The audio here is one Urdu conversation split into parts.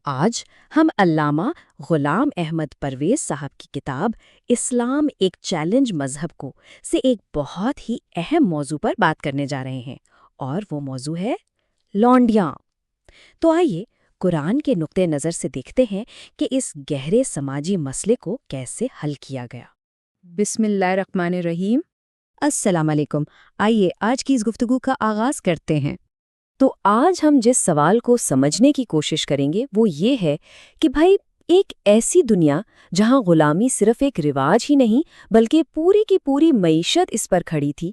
آج ہم علامہ غلام احمد پرویز صاحب کی کتاب اسلام ایک چیلنج مذہب کو سے ایک بہت ہی اہم موضوع پر بات کرنے جا رہے ہیں، اور وہ موضوع ہے لونڈیاں۔ تو آئیے قرآن کے نقطۂ نظر سے دیکھتے ہیں کہ اس گہرے سماجی مسئلے کو کیسے حل کیا گیا۔ بسم اللہ الرحمن الرحیم۔ السلام علیکم۔ آئیے آج کی اس گفتگو کا آغاز کرتے ہیں۔ تو آج ہم جس سوال کو سمجھنے کی کوشش کریں گے وہ یہ ہے کہ بھائی، ایک ایسی دنیا جہاں غلامی صرف ایک رواج ہی نہیں بلکہ پوری کی پوری معیشت اس پر کھڑی تھی،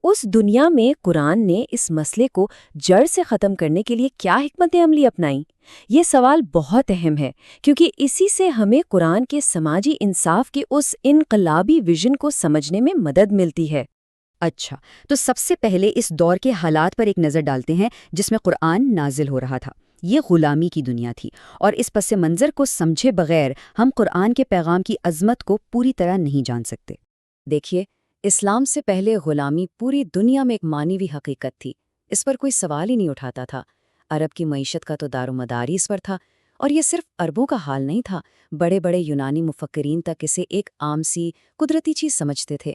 اس دنیا میں قرآن نے اس مسئلے کو جڑ سے ختم کرنے کے لیے کیا حکمت عملی اپنائیں؟ یہ سوال بہت اہم ہے، کیونکہ اسی سے ہمیں قرآن کے سماجی انصاف کے اس انقلابی ویژن کو سمجھنے میں مدد ملتی ہے۔ اچھا، تو سب سے پہلے اس دور کے حالات پر ایک نظر ڈالتے ہیں جس میں قرآن نازل ہو رہا تھا۔ یہ غلامی کی دنیا تھی، اور اس پس منظر کو سمجھے بغیر ہم قرآن کے پیغام کی عظمت کو پوری طرح نہیں جان سکتے۔ دیکھیے، اسلام سے پہلے غلامی پوری دنیا میں ایک معنوی حقیقت تھی، اس پر کوئی سوال ہی نہیں اٹھاتا تھا۔ عرب کی معیشت کا تو دار و مدار ہی اس پر تھا، اور یہ صرف عربوں کا حال نہیں تھا، بڑے بڑے یونانی مفکرین تک اسے ایک عام سی قدرتی چیز سمجھتے تھے۔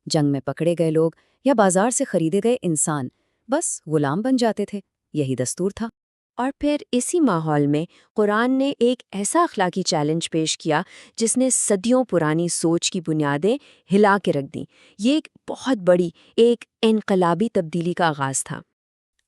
جنگ میں پکڑے گئے لوگ یا بازار سے خریدے گئے انسان بس غلام بن جاتے تھے، یہی دستور تھا۔ اور پھر اسی ماحول میں قرآن نے ایک ایسا اخلاقی چیلنج پیش کیا جس نے صدیوں پرانی سوچ کی بنیادیں ہلا کے رکھ دیں۔ یہ ایک بہت بڑی، ایک انقلابی تبدیلی کا آغاز تھا۔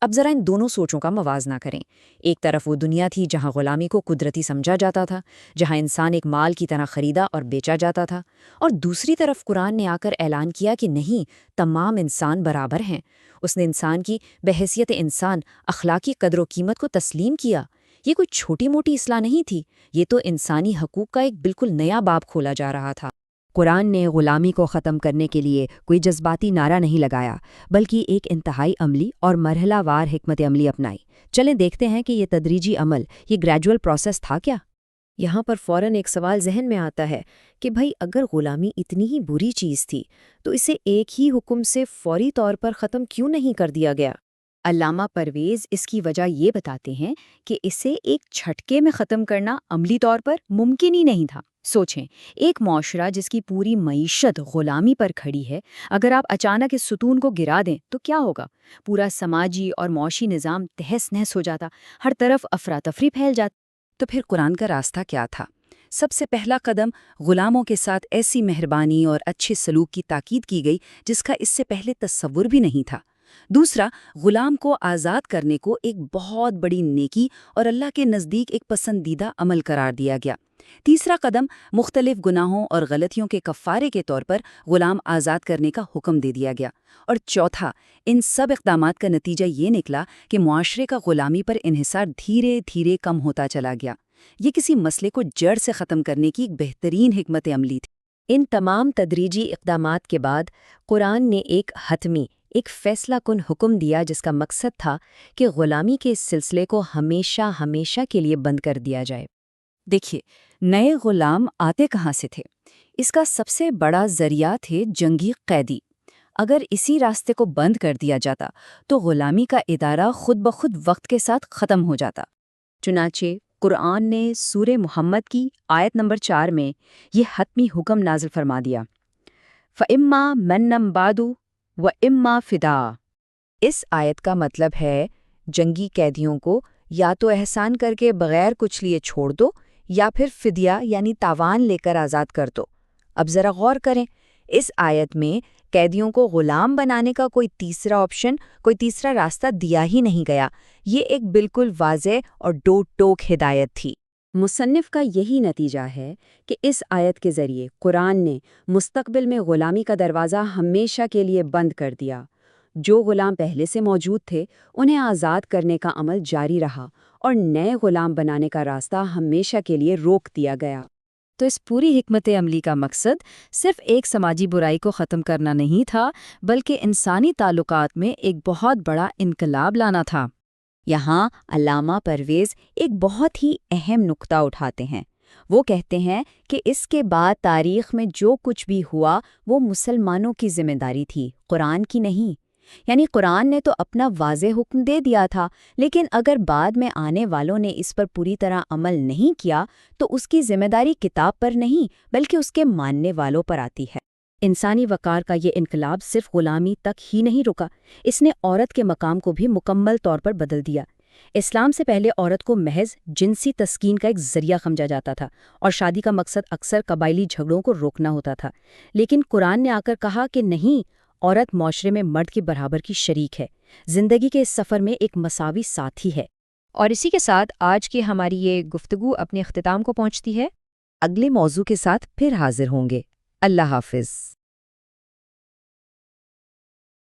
اب ذرا ان دونوں سوچوں کا موازنہ کریں۔ ایک طرف وہ دنیا تھی جہاں غلامی کو قدرتی سمجھا جاتا تھا، جہاں انسان ایک مال کی طرح خریدا اور بیچا جاتا تھا، اور دوسری طرف قرآن نے آ کر اعلان کیا کہ نہیں، تمام انسان برابر ہیں۔ اس نے انسان کی بحیثیت انسان اخلاقی قدر و قیمت کو تسلیم کیا۔ یہ کوئی چھوٹی موٹی اصلاح نہیں تھی، یہ تو انسانی حقوق کا ایک بالکل نیا باب کھولا جا رہا تھا۔ قرآن نے غلامی کو ختم کرنے کے لیے کوئی جذباتی نعرہ نہیں لگایا، بلکہ ایک انتہائی عملی اور مرحلہ وار حکمت عملی اپنائی۔ چلیں دیکھتے ہیں کہ یہ تدریجی عمل، یہ گریجول پروسیس تھا کیا؟ یہاں پر فوراً ایک سوال ذہن میں آتا ہے کہ بھائی، اگر غلامی اتنی ہی بری چیز تھی تو اسے ایک ہی حکم سے فوری طور پر ختم کیوں نہیں کر دیا گیا؟ علامہ پرویز اس کی وجہ یہ بتاتے ہیں کہ اسے ایک جھٹکے میں ختم کرنا عملی طور پر ممکن ہی نہیں تھا۔ سوچیں، ایک معاشرہ جس کی پوری معیشت غلامی پر کھڑی ہے، اگر آپ اچانک اس ستون کو گرا دیں تو کیا ہوگا؟ پورا سماجی اور معاشی نظام تہس نہس ہو جاتا، ہر طرف افراتفری پھیل جاتی۔ تو پھر قرآن کا راستہ کیا تھا؟ سب سے پہلا قدم، غلاموں کے ساتھ ایسی مہربانی اور اچھے سلوک کی تاکید کی گئی جس کا اس سے پہلے تصور بھی نہیں تھا۔ دوسرا، غلام کو آزاد کرنے کو ایک بہت بڑی نیکی اور اللہ کے نزدیک ایک پسندیدہ عمل قرار دیا گیا۔ تیسرا قدم، مختلف گناہوں اور غلطیوں کے کفارے کے طور پر غلام آزاد کرنے کا حکم دے دیا گیا۔ اور چوتھا، ان سب اقدامات کا نتیجہ یہ نکلا کہ معاشرے کا غلامی پر انحصار دھیرے دھیرے کم ہوتا چلا گیا۔ یہ کسی مسئلے کو جڑ سے ختم کرنے کی ایک بہترین حکمت عملی تھی۔ ان تمام تدریجی اقدامات کے بعد قرآن نے ایک حتمی، ایک فیصلہ کن حکم دیا جس کا مقصد تھا کہ غلامی کے اس سلسلے کو ہمیشہ ہمیشہ کے لیے بند کر دیا جائے۔ دیکھیے، نئے غلام آتے کہاں سے تھے؟ اس کا سب سے بڑا ذریعہ تھے جنگی قیدی۔ اگر اسی راستے کو بند کر دیا جاتا تو غلامی کا ادارہ خود بخود وقت کے ساتھ ختم ہو جاتا۔ چنانچہ قرآن نے سورہ محمد کی آیت نمبر 4 میں یہ حتمی حکم نازل فرما دیا، فَإِمَّا مَنًّا بَعْدُ وَإِمَّا فِدَاءً۔ اس آیت کا مطلب ہے جنگی قیدیوں کو یا تو احسان کر کے بغیر کچھ لیے چھوڑ دو، یا پھر فدیہ یعنی تاوان لے کر آزاد کر دو۔ اب ذرا غور کریں، اس آیت میں قیدیوں کو غلام بنانے کا کوئی تیسرا آپشن، کوئی تیسرا راستہ دیا ہی نہیں گیا۔ یہ ایک بالکل واضح اور ٹوک ہدایت تھی۔ مصنف کا یہی نتیجہ ہے کہ اس آیت کے ذریعے قرآن نے مستقبل میں غلامی کا دروازہ ہمیشہ کے لیے بند کر دیا۔ جو غلام پہلے سے موجود تھے انہیں آزاد کرنے کا عمل جاری رہا، اور نئے غلام بنانے کا راستہ ہمیشہ کے لیے روک دیا گیا۔ تو اس پوری حکمت عملی کا مقصد صرف ایک سماجی برائی کو ختم کرنا نہیں تھا، بلکہ انسانی تعلقات میں ایک بہت بڑا انقلاب لانا تھا۔ یہاں علامہ پرویز ایک بہت ہی اہم نقطہ اٹھاتے ہیں۔ وہ کہتے ہیں کہ اس کے بعد تاریخ میں جو کچھ بھی ہوا وہ مسلمانوں کی ذمہ داری تھی، قرآن کی نہیں۔ یعنی قرآن نے تو اپنا واضح حکم دے دیا تھا، لیکن اگر بعد میں آنے والوں نے اس پر پوری طرح عمل نہیں کیا تو اس کی ذمہ داری کتاب پر نہیں بلکہ اس کے ماننے والوں پر آتی ہے۔ انسانی وقار کا یہ انقلاب صرف غلامی تک ہی نہیں رکا، اس نے عورت کے مقام کو بھی مکمل طور پر بدل دیا۔ اسلام سے پہلے عورت کو محض جنسی تسکین کا ایک ذریعہ سمجھا جاتا تھا اور شادی کا مقصد اکثر قبائلی جھگڑوں کو روکنا ہوتا تھا، لیکن قرآن نے آ کر کہا کہ نہیں، عورت معاشرے میں مرد کے برابر کی شریک ہے، زندگی کے اس سفر میں ایک مساوی ساتھی ہے۔ اور اسی کے ساتھ آج کی ہماری یہ گفتگو اپنے اختتام کو پہنچتی ہے۔ اگلے موضوع کے ساتھ پھر حاضر ہوں گے۔ اللہ حافظ۔